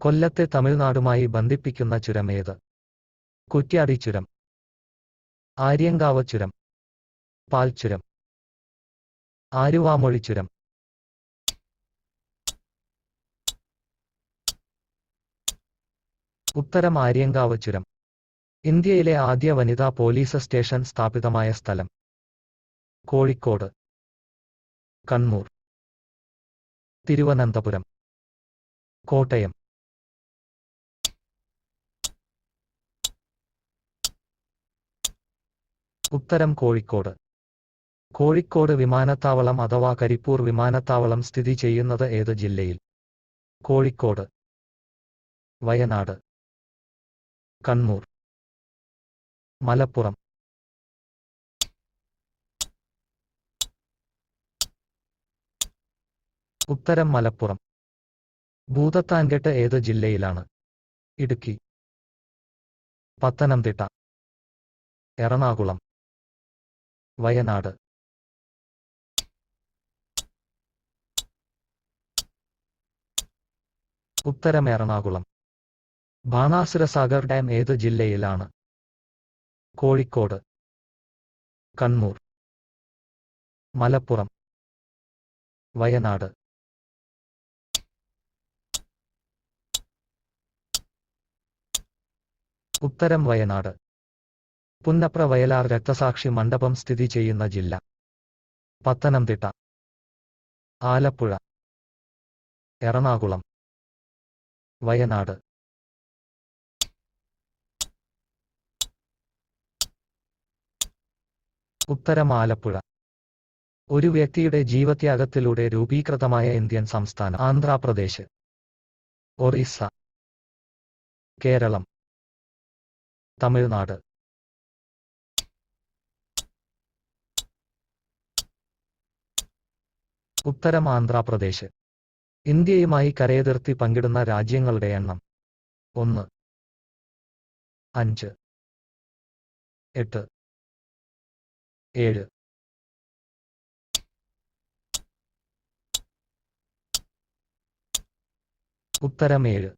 കൊല്ലത്തെ തമിഴ്നാടുമായി ബന്ധിപ്പിക്കുന്ന ചുരം ഏത്? കുറ്റ്യാടി ചുരം, ആര്യങ്കാവ് ചുരം, പാൽച്ചുരം, ആലുവാമൊഴി ചുരം. ഉത്തരം ആര്യങ്കാവ് ചുരം. ഇന്ത്യയിലെ ആദ്യ വനിതാ പോലീസ് സ്റ്റേഷൻ സ്ഥാപിതമായ സ്ഥലം? കോഴിക്കോട്, കണ്ണൂർ, തിരുവനന്തപുരം, കോട്ടയം. ഉത്തരം കോഴിക്കോട്. കോഴിക്കോട് വിമാനത്താവളം അഥവാ കരിപ്പൂർ വിമാനത്താവളം സ്ഥിതി ചെയ്യുന്നത് ഏത് ജില്ലയിൽ? കോഴിക്കോട്, വയനാട്, കണ്ണൂർ, മലപ്പുറം. ഉത്തരം മലപ്പുറം. ഭൂതത്താൻകെട്ട് ഏത് ജില്ലയിലാണ്? ഇടുക്കി, പത്തനംതിട്ട, എറണാകുളം, വയനാട്. ഉത്തരം എറണാകുളം. ബാണാസുര സാഗർ ഡാം ഏത് ജില്ലയിലാണ്? കോഴിക്കോട്, കണ്ണൂർ, മലപ്പുറം, വയനാട്. ഉത്തരം വയനാട്. പുന്നപ്ര വയലാർ രക്തസാക്ഷി മണ്ഡപം സ്ഥിതി ചെയ്യുന്ന ജില്ല? പത്തനംതിട്ട, ആലപ്പുഴ, എറണാകുളം, വയനാട്. ഉത്തരം ആലപ്പുഴ. ഒരു വ്യക്തിയുടെ ജീവത്യാഗത്തിലൂടെ രൂപീകൃതമായ ഇന്ത്യൻ സംസ്ഥാനം? ആന്ധ്രാപ്രദേശ്, ഒറീസ, കേരളം, തമിഴ്നാട്. ഉത്തരം ആന്ധ്രാപ്രദേശ്. ഇന്ത്യയുമായി കരയതിർത്തി പങ്കിടുന്ന രാജ്യങ്ങളുടെ എണ്ണം? 1, 5, 8, 7. ഉത്തരം 7.